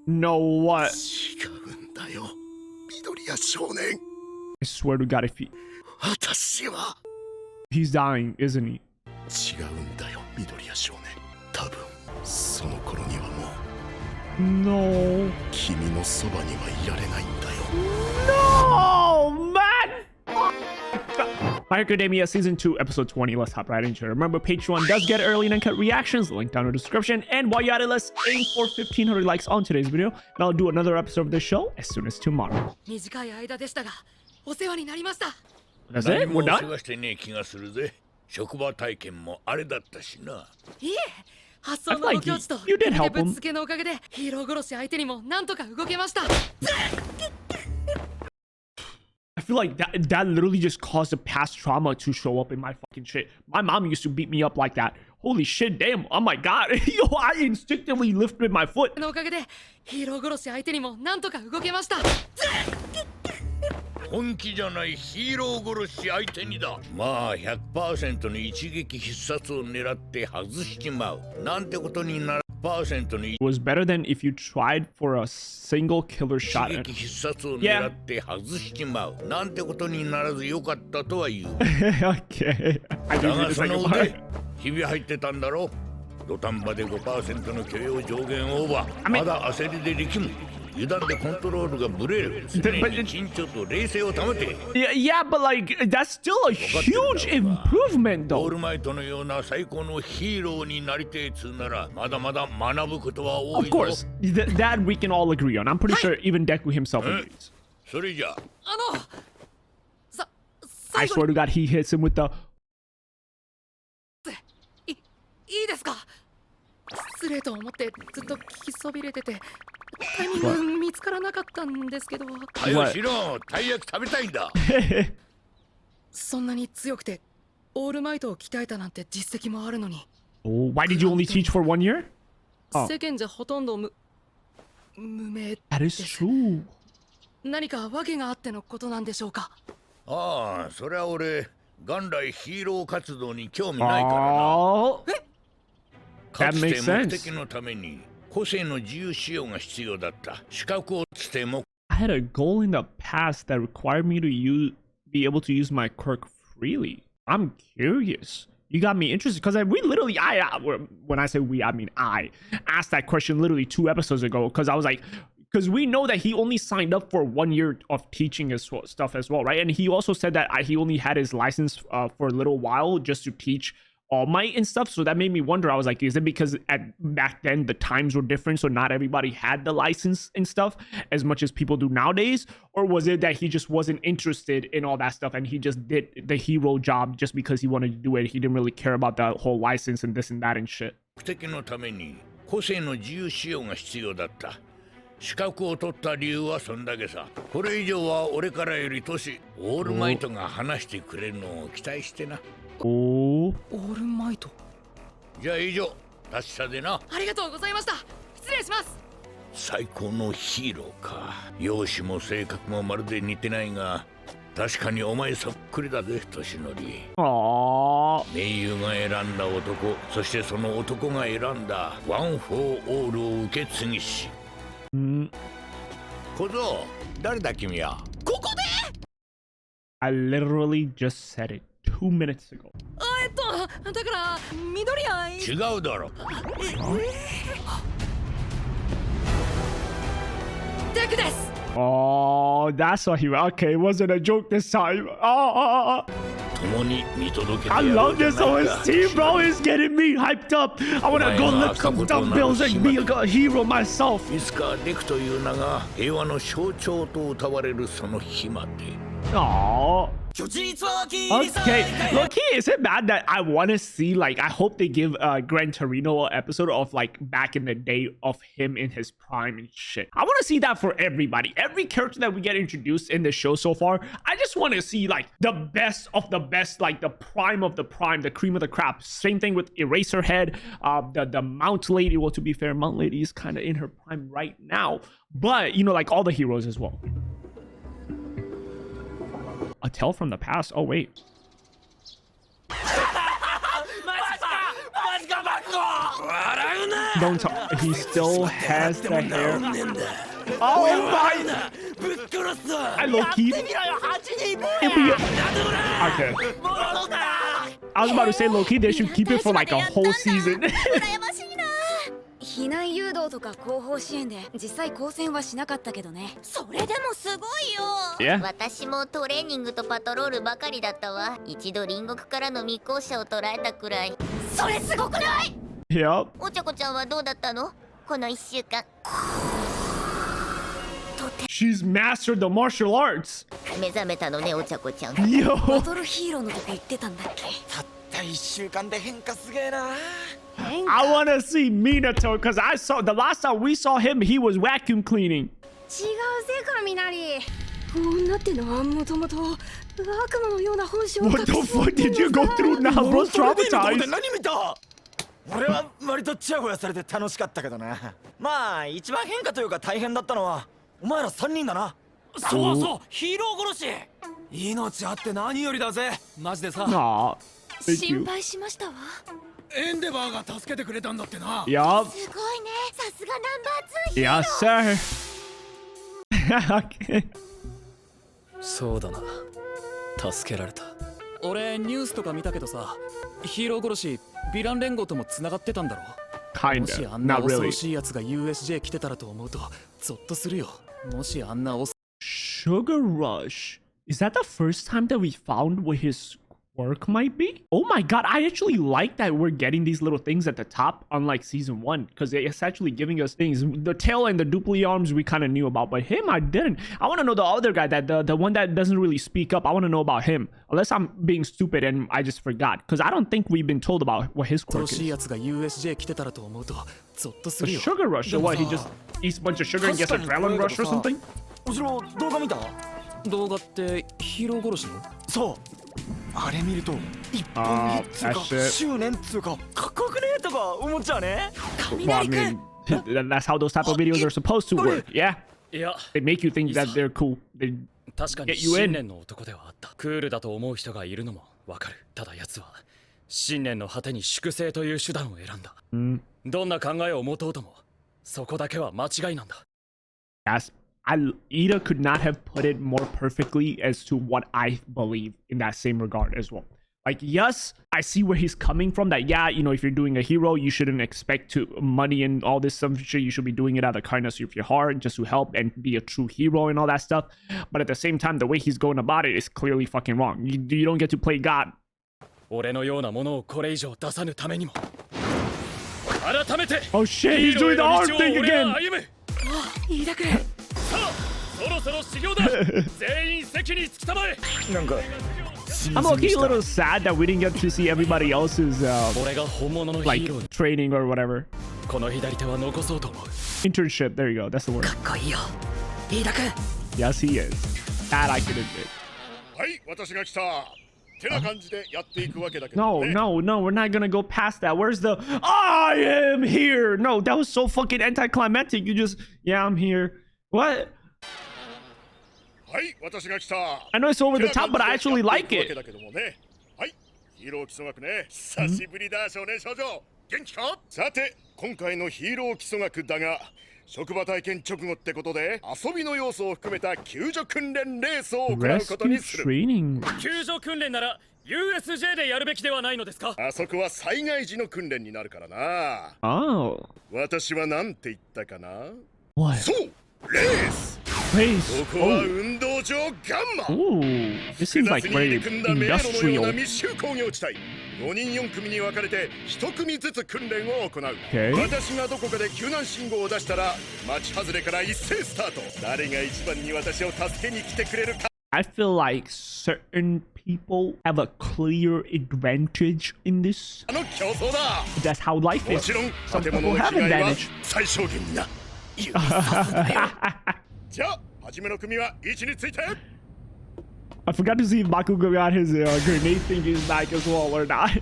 No, what? 違うんだよ、緑谷少年。 I swear to God, if 私は he's dying, isn't he? 違うんだよ、緑谷少年。多分その頃にはもう No. 君のそばにはいられないんだよ。 No, man! My Academia Season 2, Episode 20. Let's hop right into it. Remember, Patreon does get early and uncut reactions. Link down in the description. And while you're at it, let's aim for 1,500 likes on today's video. And I'll do another episode of the show as soon as tomorrow. 短い間でしたが、お世話になりました。 That's it? We're done? してねえ気がするぜ。職場体験もあれだったしな。いえ、発想の境地と You did help him. ぶっつけのおかげでヒーロー殺し相手にもなんとか動けました。 I feel like that literally just caused a past trauma to show up in my fucking shit. My mom used to beat me up like that. Holy shit, damn. Oh my god. Yo, I instinctively lifted my foot. のおかげでヒーロー殺し相手にもなんとか動けました。 本気じゃないヒーロー殺し相手にだ。まあ 100% の一撃必殺を狙って外しちまう。なんてことになる。100% の It was better than if you tried for a single killer 一 shot. 撃必殺を狙って外しちまう。なんてことにならずよかったとは言う。 Okay. I だ didn't が read the そ second の part. 腕、ひび入ってたんだろ。土壇場で 5% の許容上限オーバー。まだ焦りで力む。油断でコントロールがブレる。常に緊張と冷静を保て。 Yeah, but like that's still a huge improvement オー though. ルマイトのような最高のヒーローになりてえつうならまだまだ学ぶことは多 Of いぞ。 course, that we can all agree on. I'm pretty sure even Deku himself agrees. それじゃあの、I 最後 swear to God, he hits him with the. いいですか。失礼と思ってずっと聞きそびれててタイミング見つからなかったんですけど、はよしろ、たい焼き食べたいんだ。そんなに強くてオールマイトを鍛えたなんて実績もあるのに、 Oh, why did you only teach for 1 year? Oh. 世間じゃほとんど無名。 That is true. 何か訳があってのことなんでしょうか。ああ、それは俺元来ヒーロー活動に興味ないからな。 Oh, かつ that て makes 目 sense. 的のために個性の自由使用が必要だった。資格をつても I had a goal in the past that required me to be able to use my quirk freely. I'm curious. You got me interested because we literally, when I say we, I mean I asked that question literally 2 episodes ago because I was like, because we know that he only signed up for 1 year of teaching his stuff as well, right? And he also said that he only had his license for a little while just to teach All Might and stuff. So that made me wonder. I was like, is it because back then the times were different, so not everybody had the license and stuff as much as people do nowadays? Or was it that he just wasn't interested in all that stuff and he just did the hero job just because he wanted to do it? He didn't really care about the whole license and this and that and shit. 目的のために個性の自由使用が必要だった。資格を取った理由はそんだけさ。これ以上は俺からより年オールマイトが話してくれるのを期待してな。 Oh. オールマイト。じゃあ以上、達者でな。ありがとうございました。失礼します。最高のヒーローか。容姿も性格もまるで似てないが、確かにお前そっくりだぜ、年寄り。 Aww. 盟友が選んだ男、そしてその男が選んだワン・フォー・オールを受け継ぎし。小僧、誰だ君は。ここで I literally just said it 2 minutes ago. だから緑谷。違うだろ。デクです。 Oh, that's what he. Okay, it wasn't a joke this time. Oh. 共に見届けて I やろ love うじゃ this ない OST, か。 bro. It's getting me hyped up. I wanna go lift some dumbbells and be a hero myself. いつかデクという名が平和の象徴と歌われるその日まで。 Aww. Okay, look, is it bad that I want to see, like, I hope they give Gran Torino an episode of, like, back in the day of him in his prime and shit. I want to see that for everybody. Every character that we get introduced in the show so far, I just want to see, like, the best of the best, like, the prime of the prime, the cream of the crop. Same thing with Eraserhead, the Mount Lady. Well, to be fair, Mount Lady is kind of in her prime right now. But, you know, like, all the heroes as well. A tale from the past. Oh, wait. Don't talk. He still has the hair. Oh my! I low key. Okay. I was about to say low key. They should keep it for like a whole season. 避難誘導とか後方支援で実際交戦はしなかったけどね。それでもすごいよ。Yeah. 私もトレーニングとパトロールばかりだったわ。一度隣国からの密航者を捕らえたくらい。それすごくない？ Yep. おちゃこちゃんはどうだったの？この1週間。 She's mastered the martial arts. 目覚めたのね、おちゃこちゃん。バ Yo. トルヒーローのとこ行ってたんだっけ？たった1週間で変化すげえな。 I want to see Minato because I saw the last time we saw him, he was vacuum cleaning. 違うぜ雷。女ってのはもともと悪魔のような本性を隠 What す the fuck did you go through now, bro? で Traumatized. 何見た？俺は割とチヤホヤされて楽しかったけどな。まあ一番変化というか大変だったのはお前ら3人だな。そうそう、ヒーロー殺し。命あって何よりだぜ。マジでさ。 Aw, thank 心 you. 配しましたわ。エンデバーが助けてくれたんだってな。 Yup. すごいね。さすがナンバー2。 Yes, sir. Okay. そうだな、助けられた。俺ニュースとか見たけどさ、ヒーロー殺しヴィラン連合ともつながってたんだろ。もし Kinda. あんな Not 恐 really. ろしいやつが USJ 来てたらと思うとゾッとするよ。もしあんな Sugar Rush. Is that the first time that we found what his quirk might be? Oh my god, I actually like that we're getting these little things at the top, unlike season 1, because it's actually giving us things. The tail and the dupli arms we kind of knew about, but him I didn't. I want to know the other guy, that the one that doesn't really speak up. I want to know about him, unless I'm being stupid and I just forgot, because I don't think we've been told about what his 恐ろ quirk しい is. やつが USJ 来てたらと思うとゾッとす The るよ。 Sugar Rush, so what, he just eats a bunch of sugar and gets adrenaline rush or something? おしろ動画見た？動画ってヒーロー殺しの？そう。あれ見ると一本あー一つうか that's it. 執念っつうかかっこよくねえとか思っちゃうね。 Well, I mean, that's how those type of videos are supposed to work. Yeah, いや、 they make you think that they're cool. They 確かに Get you in. 信念の男ではあった。クールだと思う人がいるのもわかる。ただ奴は信念の果てに粛清という手段を選んだ。どんな考えを持とうともそこだけは間違いなんだ。 That's Ida could not have put it more perfectly as to what I believe in that same regard as well. Like, yes, I see where he's coming from. That, yeah, you know, if you're doing a hero, you shouldn't expect to money and all this some shit. You should be doing it out of the kindness of your heart, just to help and be a true hero and all that stuff. But at the same time, the way he's going about it is clearly fucking wrong. You don't get to play God. 俺のようなものをこれ以上出さぬためにも改めて Oh shit, he's doing the arm thing again. 飯田君。さあそろそろ修行だ全員席に着きたまえ。なんか I'm okay, a little sad that we didn't get to see everybody else's 俺が本物のヒ like ーロー。 training or whatever. この左手は残そうと思う。 Internship, there you go, that's the word. かっこいいよ。飯田君。 Yes, he is. That I can admit. はい私が来たてな感じでやっていくわけだけど No, ね no, no, we're not gonna go past that. Where's the I am here? No, that was so fucking anticlimactic. You just, yeah, I'm here. What? はい私が来た I know it's over the top, but I actually like てな感じでやっていくわけ it. だけどもねはいヒーロー基礎学ね久しぶりだ少年少女元気かさて今回のヒーロー基礎学だが職場体験直後ってことで遊びの要素を含めた救助訓練レースを行うこと Rescue にする training. 救助訓練なら USJ でやるべきではないのですか。あそこは災害時の訓練になるからな Oh, 私はなんて言ったかな what? そうレース Place. ここは Oh, 運動場ガンマ ooh, this seems like 複雑に入 very り組んだ迷路のような industrial. 密集工業地帯5人4組に分かれて1組ずつ訓練を行う、Okay. 私がどこかで救難信号を出したら町外れから一斉スタート誰が一番に私を助けに来てくれるか I feel like certain people have a clear advantage in this. あの競争だ That's how life も is. ちろん Some 建 people 物の have 被害は advantage. 最小限になじゃあ初めの組は位置について I forgot to see if Bakugo got his grenade thingies back as well or not.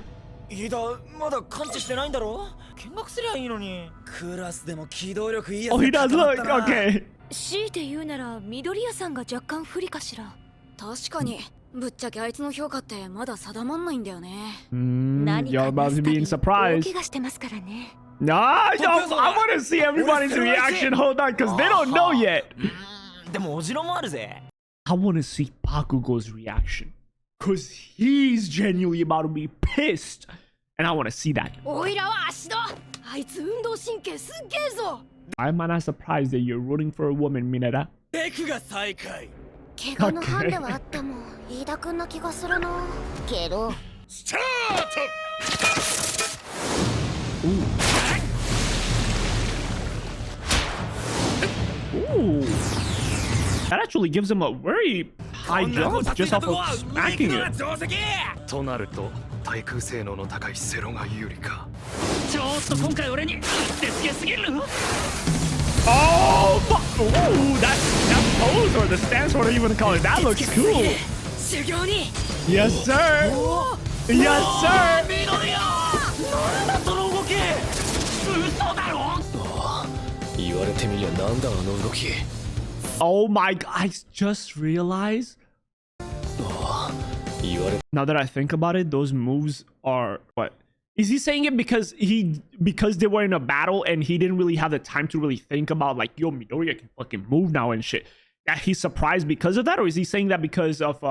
飯田まだ完治してないんだろ。見学すりゃいいのに。クラスでも機動力いいやつ Oh, he does が look 固まったな。 okay. 強いて言うなら緑谷さんが若干不利かしら。確かに。ぶっちゃけあいつの評価ってまだ定まんないんだよね。You're about to be in 大 surprise. 怪我してますからね。Nah, yo, I want to see everybody's reaction. Hold on, because they don't know yet. でもおじろもあるぜ I want to see Bakugo's reaction. Because he's genuinely about to be pissed. And I want to see that. おいらは足だあいつ運動神経すっげえぞ I'm not surprised that you're rooting for a woman, Mineta. テクが最下位怪我のハンデはあっても飯田君な気がするなけどスタート Ooh. That actually gives him a very high jump just off of smacking it. となると対空性能の高いセロが有利か Oh, fuck. Ooh, that pose or the stance, whatever you want to call it, that looks cool. 修行に Yes, sir. Yes, sir. なんだその動き嘘だろ言われてみりゃなんだあの動き Oh my god, I just realized. 言われ Now that I think about it, those moves are what? Is he saying it because they were in a battle and he didn't really have the time to really think about like, yo, Midoriya can fucking move now and shit. That he's surprised because of that, or is he saying that because of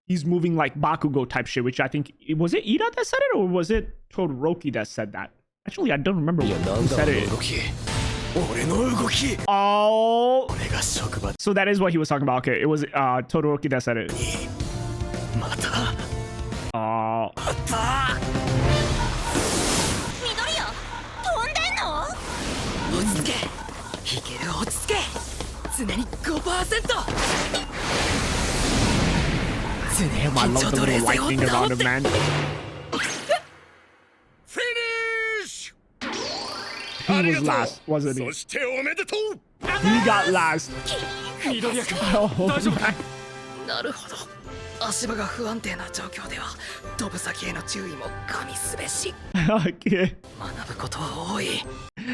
he's moving like Bakugo type shit, which I think was it Ida that said it or was it Todoroki that said that? Actually, I don't remember who said it. 俺の動き Oh, 俺が職場 so that is what he was talking about. Okay, it was Todoroki that said it. また Oh. あった緑よ飛んでんの落ち着けいける落ち着け常に 5% 常に Damn, I love the little light thing around him, man. フィニッシュ He was last, wasn't そ he? しておめでとう He got last. 緑谷君 Oh, 大丈夫か man. なるほど足場が不安定な状況では飛ぶ先への注意も加味すべし Okay. 学ぶことは多い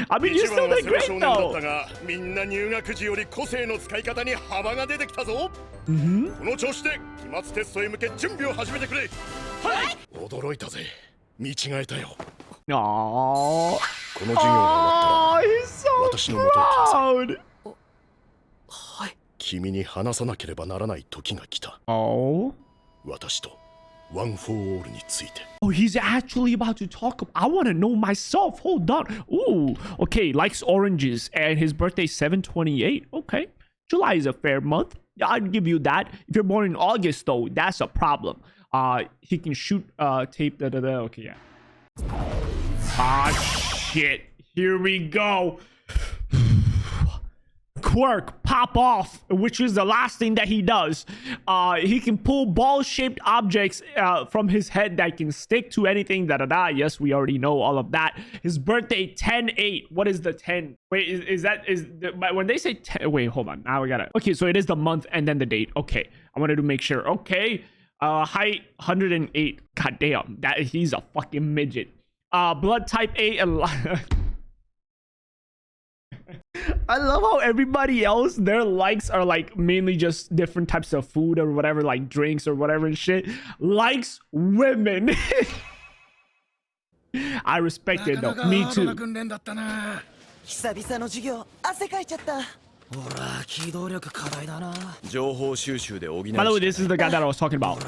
I mean, you 一番 still は did セロ great 少年だっ though. たがみんな入学時より個性の使い方に幅が出てきたぞ Mm-hmm. この調子で期末テストへ向け準備を始めてくれはい驚いたぜ見違えたよ Aww. この授業が終わ Oh, ったら he's so 私の元へ来なさい proud. はい君に話さなければならない時が来た Oh. 私とワン・フォー・オールについて Oh, he's actually about to talk. I want to know myself. Hold on. Ooh. Okay, likes oranges and his birthday 7/28. Okay. July is a fair month. I'd give you that. If you're born in August though, that's a problem. He can shoot tape Okay, yeah. Ah, shit. Here we go. Quirk, pop off, which is the last thing that he does. He can pull ball-shaped objects from his head that can stick to anything. Yes, we already know all of that. His birthday 10/8. What is the 10? Wait, when they say 10? Wait, hold on. Now we gotta. Okay, so it is the month and then the date. Okay, I wanted to make sure. Okay, height 108. God damn, that he's a fucking midget. Blood type A. I love how everybody else, their likes are like mainly just different types of food or whatever, like drinks or whatever and shit. Likes women. I respect it though. Me too. 久々の授業汗かいちゃったほら機動力課題だな情報収集で補う By the way, this is the guy that I was talking about.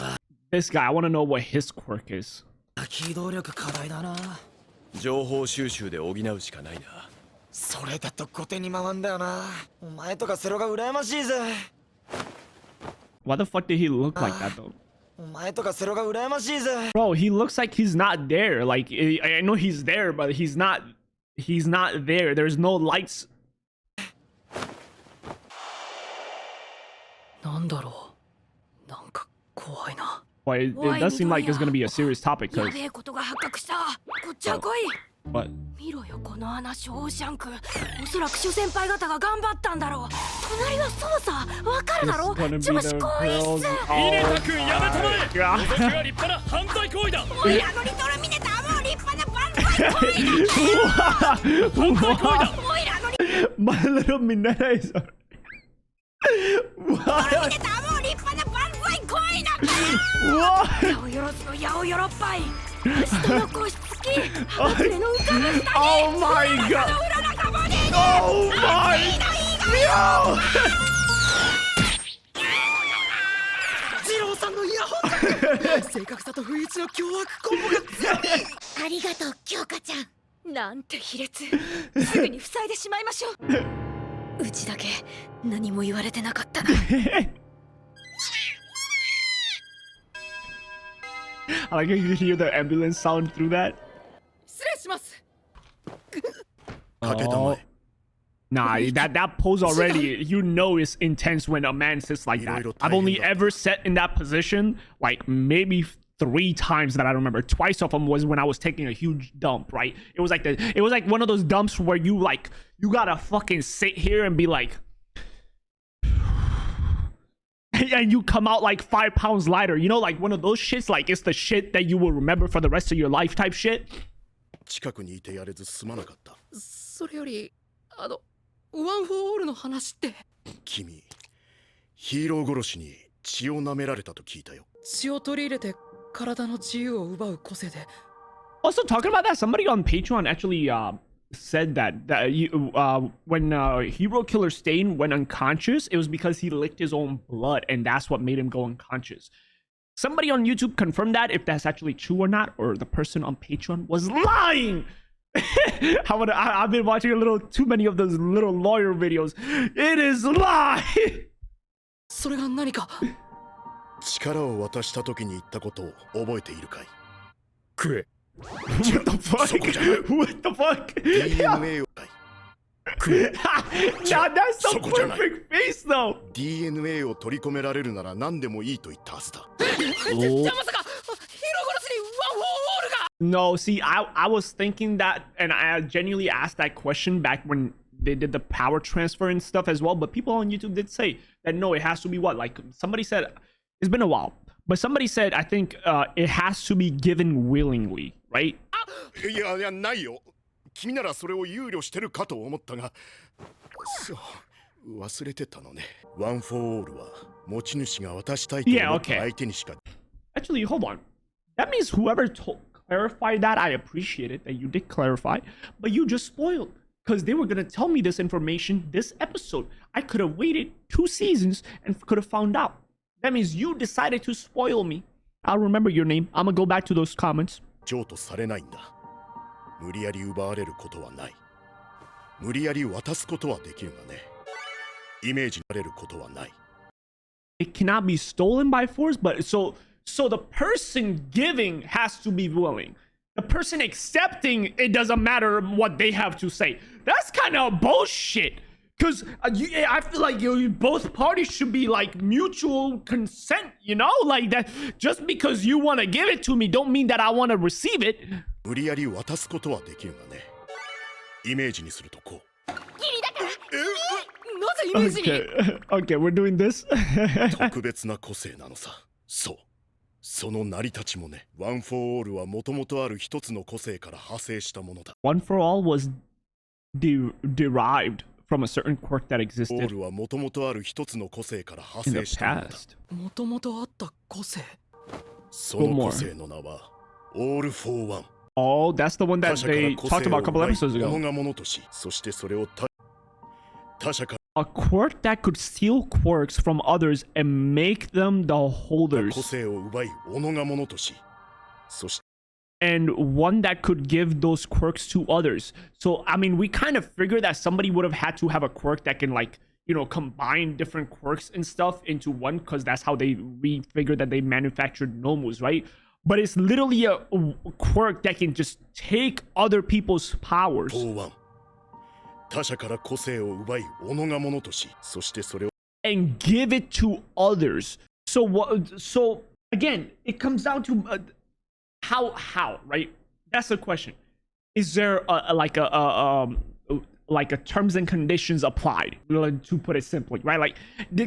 This guy, I want to know what his quirk is. 機動力課題だな情報収集で補うしかないなそれだと後手に回んだよなお前とかセロが羨ましいぜ Why the fuck did he look like that though? お前とかセロが羨ましいぜ Bro, he looks like he's not there. Like, I know he's there, but he's not there. There's no lights. なんだろうなんか怖いな But it does seem like it's gonna be a serious topic. や Cause べえことが発覚したこっちは来い what? 見ろよこの穴ショーシャンクおそらく諸先輩方が頑張ったんだろう隣は操作わかるだ It's ろ gonna be 女子 the 更衣 girls. 室 稲田君やめたまえ God. 覗きは立派な犯罪行為だおいらのリトルミネタはもう立派な万歳行為だおいらのリ My little Mineta is. トルミネタはもう立派な万歳行為だ What? 八百万の八百万人の個室きまぐれの浮かぶ下に Oh my god! 裏仲間に Oh my! Yo! 二郎さんのイヤホンだ正確さと不一の凶悪コンボが強いありがとう京香ちゃん。なんて卑劣すぐに塞いでしまいましょううちだけ何も言われてなかったな I like how you hear the ambulance sound through that. 失礼します Oh. Nah, that pose already, you know it's intense when a man sits like that. I've only ever sat in that position like maybe 3 times that I remember. Twice of them was when I was taking a huge dump, right? It was like one of those dumps where you gotta fucking sit here and be like and you come out like 5 pounds lighter, you know, like one of those shits, like it's the shit that you will remember for the rest of your life type shit. 近くにいてやれずすまなかった。それよりワン・フォー・オールの話って君、ヒーロー殺しに血を舐められたと聞いたよ。血を取り入れて体の自由を奪う個性で Also, talking about that, somebody on Patreon actually said that when Hero Killer Stain went unconscious, it was because he licked his own blood, and that's what made him go unconscious. Somebody on YouTube confirmed that, if that's actually true or not, or the person on Patreon was lying. I've been watching a little too many of those little lawyer videos. It is lie. それが何か力を渡した時に言ったことを覚えているかい？食え。 What the fuck? What the fuck? DNA を Nah, that's a perfect face though. DNA を取り込められるなら何でもいいと言ったはずだ。じゃまさかヒーロー殺しにワン・フォー・オールが No, see, I was thinking that, and I genuinely asked that question back when they did the power transfer and stuff as well. But people on YouTube did say that no, it has to be what? Like somebody said, it's been a while, but somebody said I think it has to be given willingly, right? いやないよ。君ならそれを憂慮してるかと思ったが、そう忘れてたのね。ワン・フォー・オールは持ち主が渡したいと思った相手にしか。Actually, hold on. That means whoever clarified that, I appreciate it that you did clarify, but you just spoiled. Because they were going to tell me this information this episode. I could have waited 2 seasons and could have found out. That means you decided to spoil me. I'll remember your name. I'm going to go back to those comments. 譲渡されないんだ。無理やり奪われることはない。無理やり渡すことはできるがね。イメージになれることはない。It cannot be stolen by force, but so the person giving has to be willing. The person accepting, it doesn't matter what they have to say. That's kind of bullshit. Because I feel like both parties should be like mutual consent, you know? Like that, just because you want to give it to me don't mean that I want to receive it. 無理やり渡すことはできるがね。イメージにするとこう。なぜイメージに Okay, we're doing this. 特別な個性なのさ。そう。その成り立ちもね。ワン・フォー・オールはもともとある一つの個性から派生したものだ。One for all was derived from a certain quirk that オー existed ルはもともとある一つの個性から派 in 生 the したものだ。 past. もともとあった個性その個性の名はオール・フォー・ワン。 Oh, that's the one that 他者から they 個 talked 性 about を a couple 奪い episodes 物 ago. が物とし、そしてそれを他者か A quirk that could steal quirks from others and make them the ら個 holders. 性を奪い物が物とし、そして And one that could give those quirks to others. So, I mean, we kind of figured that somebody would have had to have a quirk that can, like, you know, combine different quirks and stuff into one, because that's how we figured that they manufactured Nomus, right? But it's literally a quirk that can just take other people's powers フォー・ワン。他者から個性を奪い物が物とし、そしてそれを and give it to others. So what? So again, it comes down to how, right? That's the question. Is there like a terms and conditions applied, to put it simply, right? Like,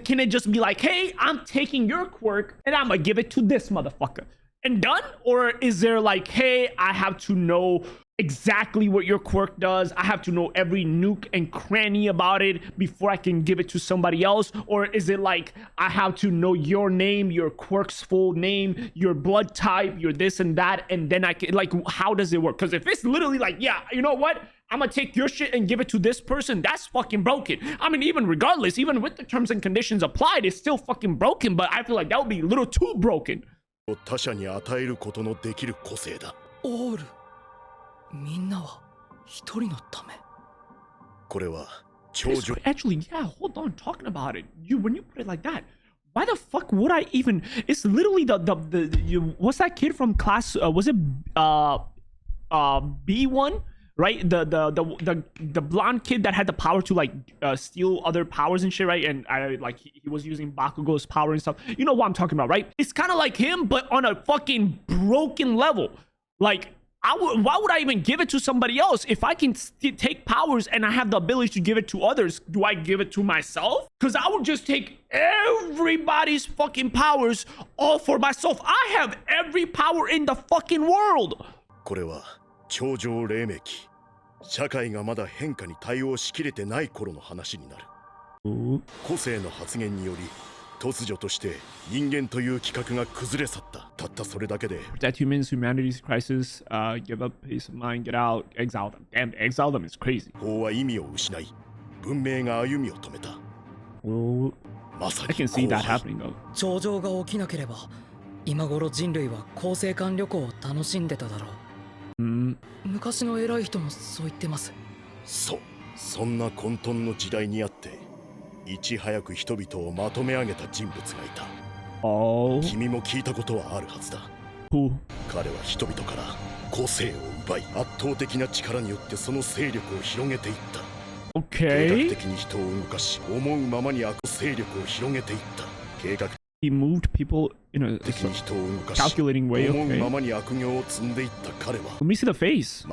can it just be like, hey, I'm taking your quirk and I'm gonna give it to this motherfucker and done? Or is there like, hey, I have to know exactly what your quirk does. I have to know every nook and cranny about it before I can give it to somebody else? Or is it like I have to know your name, your quirk's full name, your blood type, your this and that, and then I can, like, how does it work? Because if it's literally like, yeah, you know what, I'm gonna take your shit and give it to this person, that's fucking broken. I mean, even regardless, even with the terms and conditions applied, it's still fucking broken, but I feel like that would be a little too broken. 他者に与えることのできる個性だ。オールみんなは一人のため。これは長 It's 女 actually, yeah, hold on, talking about it. When you put it like that, why the fuck would I even? It's literally what's that kid from class? Was it B1? Right, the blonde kid that had the power to like steal other powers and shit, right? And I like he was using Bakugo's power and stuff. You know what I'm talking about, right? It's kind of like him, but on a fucking broken level. Like, why would I even give it to somebody else if I can take powers and I have the ability to give it to others? Do I give it to myself? Because I would just take everybody's fucking powers all for myself. I have every power in the fucking world. これは超常黎明期。社会がまだ変化に対応しきれてない頃の話になる。個性の発言により突如として人間という規格が崩れ去った。たったそれだけで。Protect humans, humanity's crisis, give up peace of mind, get out, exile them. Damn, exile them is crazy. 法は意味を失い、文明が歩みを止めた。まさに I can see that happening though. 頂上が起きなければ今頃人類は恒星間旅行を楽しんでただろう。昔の偉い人もそう言ってます。そう、そんな混沌の時代にあっていち早く人々をまとめ上げた人物がいた。君も聞いたことはあるはずだ。彼は人々から個性を奪い、圧倒的な力によってその勢力を広げていった。計画的に人を動かし、思うままに悪勢力を広げていった。計画 He moved people in a calculating way. Okay. Let me see the face.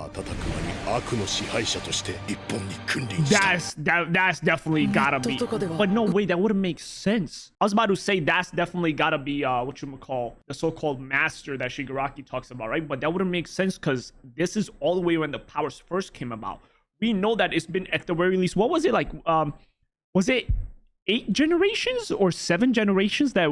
That's definitely gotta be. But no way, that wouldn't make sense. I was about to say that's definitely gotta be what you call the so-called master that Shigaraki talks about, right? But that wouldn't make sense because this is all the way when the powers first came about. We know that it's been at the very least. What was it like? Was it 8 generations or 7 generations that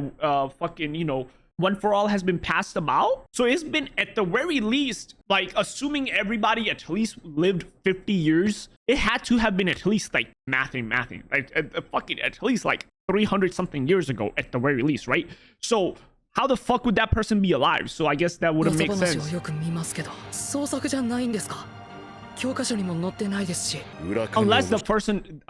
fucking, you know, One for All has been passed about? So it's been at the very least, like, assuming everybody at least lived 50 years, it had to have been at least like mathing, like fucking at least like 300 something years ago at the very least, right? So how the fuck would that person be alive? So I guess that wouldn't make sense. Unless the person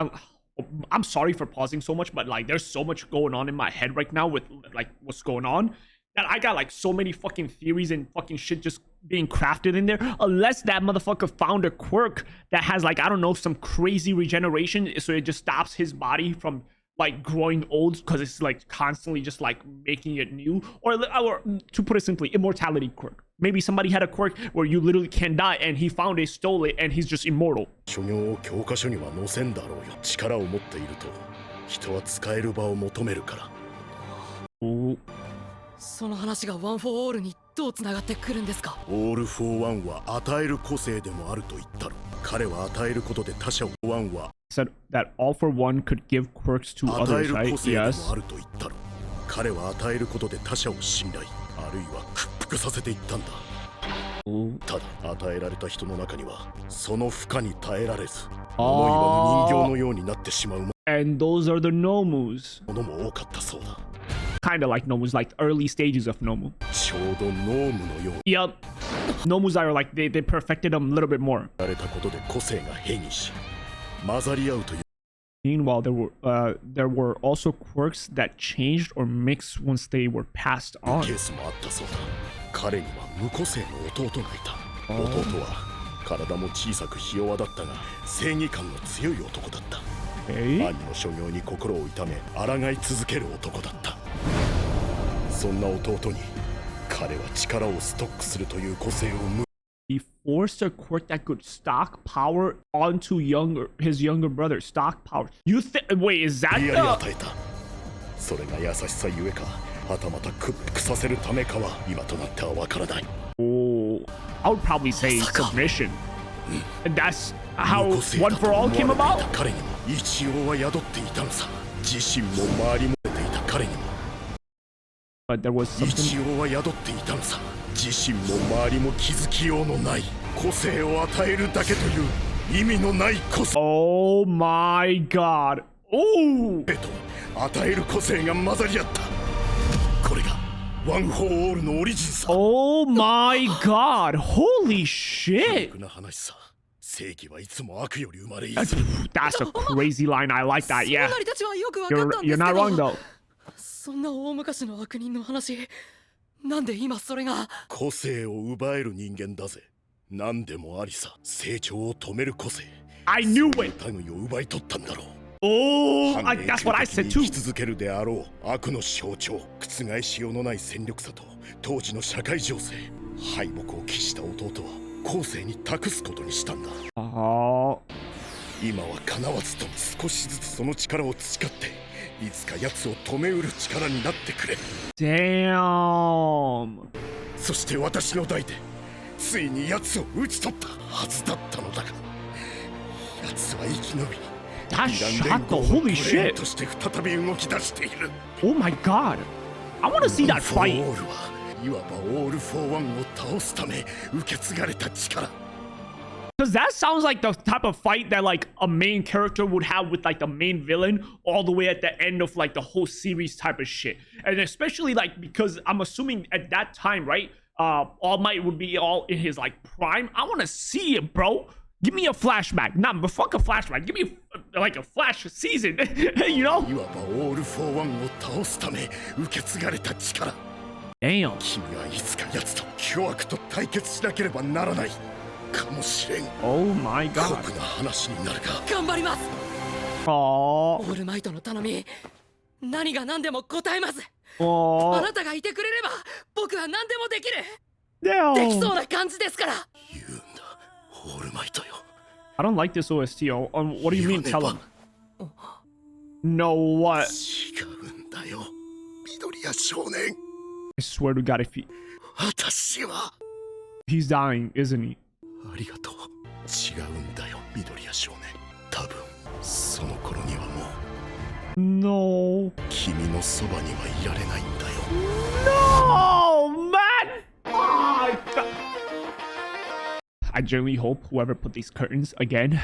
I'm sorry for pausing so much, but like there's so much going on in my head right now with like what's going on that I got like so many fucking theories and fucking shit just being crafted in there. Unless that motherfucker found a quirk that has like, I don't know, some crazy regeneration, so it just stops his body from like growing old because it's like constantly just like making it new, or to put it simply, immortality quirk. Maybe somebody had a quirk where you literally can't die and he found it, stole it, and he's just immortal. 教科書には載せんだろうよ。力を持っていると人は使える場を求めるから。その話がワン・フォー・オールにどうつながってくるんですか？オール・フォー・ワンは与える個性でもあると言ったろ。彼は与えることで他者をワンは said that All for One could give quirks to others, right? Yes. あると言ったろ。彼は与えることで他者を信頼、あるいは屈服させていったんだ。ただ与えられた人の中にはその負荷に耐えられず、思いは人形のようになってしまう。And those are the Nomus. ものも多かったそうだ。Kind of like Nomus, like early stages of Nomu. ちょうどノームのよう。Yep. Nomus are like they perfected them a little bit more. られたことで個性が変異し、混ざり合うという。Meanwhile, there were also quirks that changed or mixed once they were passed on. ケースもあったそうだ。彼には無個性の弟がいた。弟は体も小さくひ弱だったが正義感の強い男だった。兄の所業に心を痛め抗い続ける男だった。そんな弟に彼は力をストックするという個性をHe forced a quirk that could stock power onto his younger brother. Stock power. You think? Wait, is that the? それが優しさゆえか、はたまた屈服させるためかは今となってはわからない。Oh, I would probably say submission. And that's how One for All came about? 彼にも一応は宿っていたのさ。自身も周りも出ていた彼にも But there was 一 something. 応は宿っていたのさ。自身も周りも気づきようのない個性を与えるだけという意味のない個性 Oh my god. Oh! と与える個性が混ざり合った。これがワン・フォー・オールのオリジンさ。 Oh my god. Holy shit. 楽な話さ。正義はいつも悪より生まれい That's a crazy line. I like that. そ Yeah. んなりたちはよくわかったんで You're すけ not wrong ど though. そんな大昔の悪人の話なんで今それが個性を奪える人間だぜ。何でもありさ。成長を止める個性。 I knew it. 民を奪い取ったんだろう。 Oh, 反 that's what I 永久 said 的に too. 生き続けるであろう悪の象徴。覆しようのない戦力さと当時の社会情勢。敗北を喫した弟は後世に託すことにしたんだ。 Oh. 今は叶わずとも少しずつその力を培っていつか奴を止めうる力になってくれ。 Damn. そして私の代でついに奴を討ち取ったはずだったのだが、奴は生き延び That ヴィラン shot 連 the 合の holy ブレーン shit. として再び動き出している。 Oh my god. I want to see that フォー fight. オールはいわばオール・フォー・ワンを倒すため受け継がれた力。 Because that sounds like the type of fight that like a main character would have with like the main villain all the way at the end of like the whole series type of shit. And especially like because I'm assuming at that time, right? All Might would be all in his like prime. I want to see it, bro. Give me a flashback. Nah, but fuck a flashback. Give me like a flash season. You know? いわばオール・フォー・ワンを倒すため受け継がれた力。 Damn. 君はいつか奴と巨悪と対決しなければならないかもしれん。 Oh my 酷 god. な話になるが頑張ります。 Oh. オールマイトの頼み何が何でも答えます。あ Oh. なたがいてくれれば僕は何でもできる。できそう Damn. な感じですから。言うんだオールマイトよ。 I don't like this OST. What do you mean? 言わ Tell ね him. No, what? 違うんだよ緑谷少年。 I swear to God, if私は he's dying, isn't he? ありがとう。違うんだよ緑谷少年。多分その頃にはもう No. 君のそばにはいられないんだよ。 No, man! Oh, God. I genuinely hope whoever put these curtains again,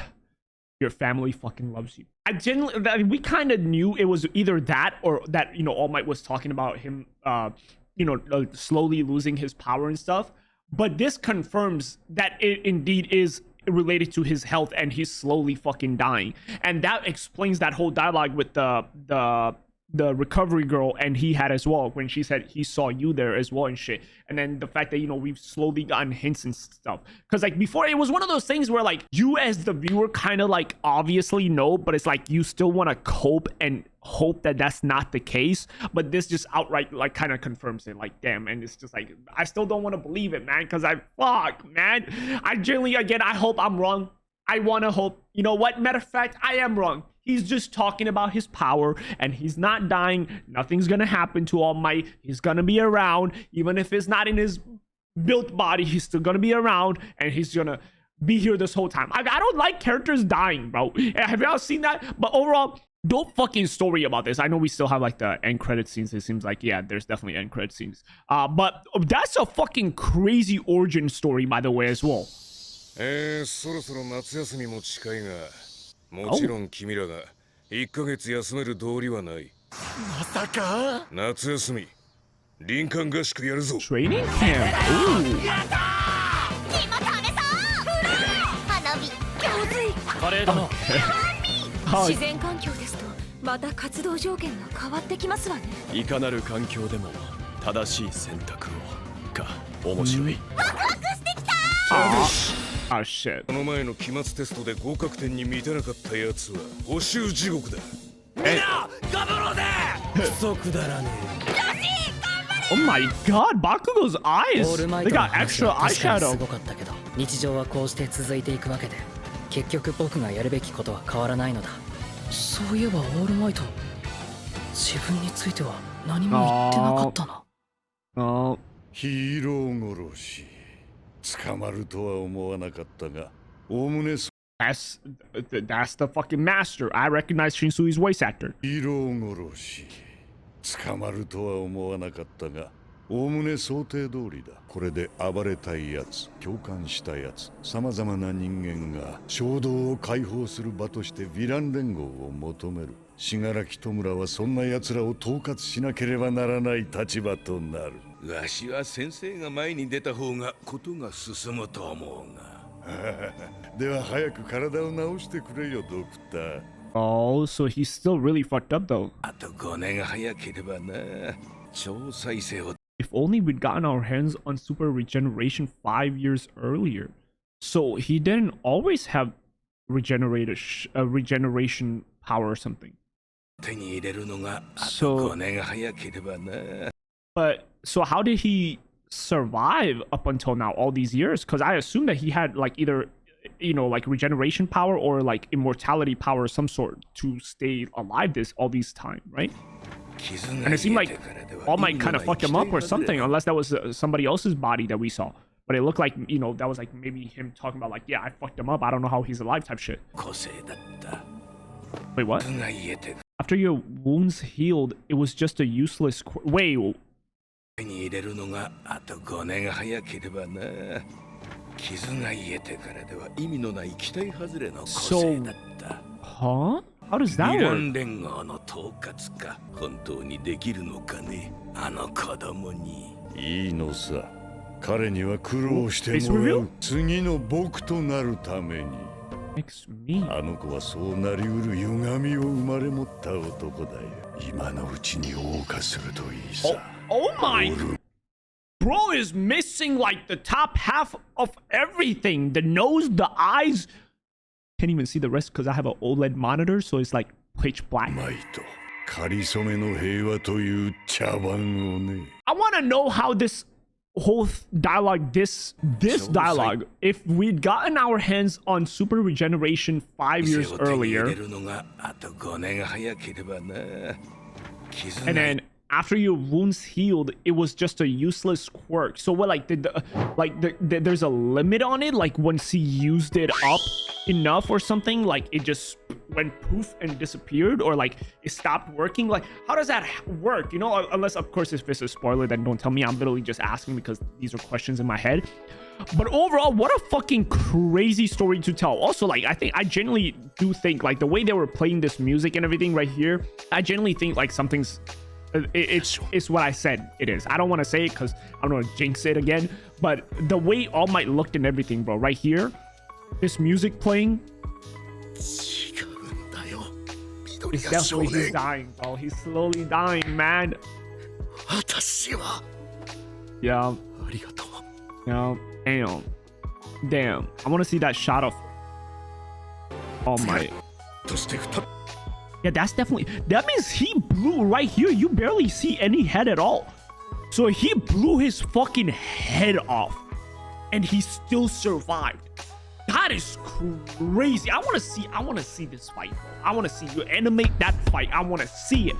your family fucking loves you. I genuinely, we kind of knew it was either that or that, you know, All Might was talking about him, slowly losing his power and stuff. But this confirms that it indeed is related to his health and he's slowly fucking dying. And that explains that whole dialogue with the recovery girl and he had as well when she said he saw you there as well and shit. And then the fact that, you know, we've slowly gotten hints and stuff, because like before it was one of those things where like you as the viewer kind of like obviously know, but it's like you still want to cope and hope that that's not the case. But this just outright like kind of confirms it, like damn. And it's just like I still don't want to believe it, man, because I genuinely, again, I hope I'm wrong. I want to hope, you know what, matter of fact, I am wrong. He's just talking about his power and he's not dying. Nothing's gonna happen to All Might. He's gonna be around. Even if it's not in his built body, he's still gonna be around and he's gonna be here this whole time. I don't like characters dying, bro. Have y'all seen that? But overall, dope fucking story about this. I know we still have like the end credit scenes. It seems like, yeah, there's definitely end credit scenes. But that's a fucking crazy origin story, by the way, as well. そろそろ夏休みも近いが、もちろん君らが1ヶ月休める道理はない。まさか夏休み、林間合宿やるぞ。 Training camp. Ooh. 花火カレーだな Oh, 自然環境ですとまた活動条件が変わってきますわね。いかなる環境でも正しい選択をが面白い。oh shit. この前の期末テストで合格点に満たなかったやつは補習地獄だ。頑張ろうぜクソくだらね Oh my god, Bakugo's オー eyes. ルマイ They トの got 話 extra は確かにす eyeshadow. ごかったけど日常はこうして続いていくわけで結局僕がやるべきことは変わらないのだ。そういえばオールマイト自分については何も言ってなかったな。 Oh, ヒーロー殺し捕まるとは思わなかったがおおむね That's the fucking master. I recognize Shinsui's voice actor. ヒーロー殺し捕まるとは思わなかったがおおむね想定通りだ。これで暴れたいやつ、共感したやつ、さまざまな人間が衝動を解放する場としてヴィラン連合を求める。信楽戸村はそんな奴らを統括しなければならない立場となる。わしは先生が前に出た方がことが進むと思うが。では早く体を治してくれよドクター。 Oh, so he's still really fucked up though. あと5年早ければな。超再生を If only we'd gotten our hands on super regeneration 5 years earlier. So he didn't always have regeneration power or something. 手に入れるのがあ So- と5年早ければな。 But so how did he survive up until now all these years? Because I assume that he had like either like regeneration power or like immortality power of some sort to stay alive all these time, right? And it seemed like All Might kind of fucked him up or something, unless that was somebody else's body that we saw. But it looked like, that was like maybe him talking about like, yeah, I fucked him up. I don't know how he's alive type shit. 個性だった。 Wait, what? が言えて After your wounds healed, it was just a useless... Wait, 手に入れるのがあと5年早ければな。傷が癒えてからでは意味のない期待外れの個性だった。 huh? How does that ヴィラ work? ン連合の統括か本当にできるのかね、あの子供に。いいのさ。彼には苦労してもらう。次の僕となるために。 Makes me. あの子はそうなりうる歪みを生まれ持った男だよ。今のうちに謳歌するといいさ。 Oh my... Bro is missing like the top half of everything. The nose, the eyes. Can't even see the rest because I have an OLED monitor, so it's like pitch black. マイト、仮初めの平和という茶番をね。 I want to know how this whole dialogue, this dialogue, if we'd gotten our hands on super regeneration 5 years earlier, 手に入れるのがあと5年早ければな。傷 and が then after your wounds healed, it was just a useless quirk. So what, like, there's a limit on it? Like, once he used it up enough or something, like, it just went poof and disappeared? Or, like, it stopped working? Like, how does that work? Unless, of course, if it's a spoiler, then don't tell me. I'm literally just asking because these are questions in my head. But overall, what a fucking crazy story to tell. Also, like, I genuinely do think, like, the way they were playing this music and everything right here, I genuinely think, like, something's... It's what I said it is. I don't want to say it because I don't want to jinx it again. But the way All Might looked and everything, bro, right here, this music playing, it's definitely he's dying, bro. He's slowly dying, man. Yeah. Yeah. Damn. I want to see that shot of All Might. Yeah, that's definitely... That means he blew right here. You barely see any head at all. So he blew his fucking head off. And he still survived. That is crazy. I want to see this fight, bro. I want to see you animate that fight. I want to see it.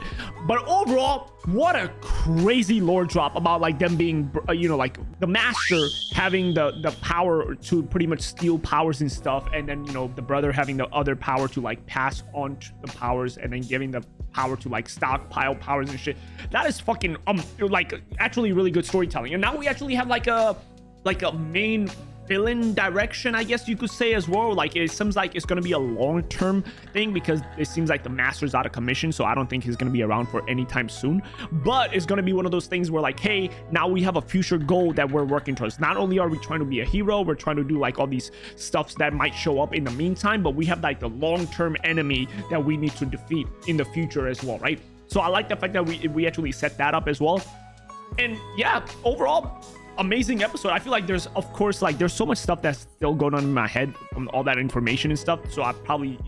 But overall, what a crazy lore drop about like them being, like the master having the power to pretty much steal powers and stuff. And then, the brother having the other power to like pass on the powers and then giving the power to like stockpile powers and shit. That is fucking, like actually really good storytelling. And now we actually have like a main villain direction, I guess you could say as well. Like it seems like it's gonna be a long-term thing because it seems like the master's out of commission, so I don't think he's gonna be around for any time soon. But it's gonna be one of those things where like, hey, now we have a future goal that we're working towards. Not only are we trying to be a hero, we're trying to do like all these stuffs that might show up in the meantime, but we have like the long-term enemy that we need to defeat in the future as well, right? So I like the fact that we actually set that up as well. And yeah, overall, amazing episode. I feel like there's so much stuff that's still going on in my head from all that information and stuff, so I probably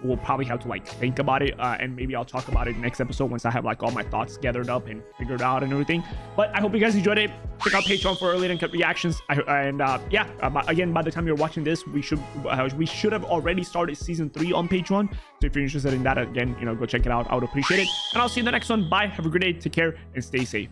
we'll probably have to like think about it, and maybe I'll talk about it next episode once I have like all my thoughts gathered up and figured out and everything. But I hope you guys enjoyed it. Check out Patreon for early and cut reactions. Again, by the time you're watching this, we should have already started season 3 on Patreon, so if you're interested in that, again, go check it out. I would appreciate it, and I'll see you in the next one. Bye, have a great day, take care, and stay safe.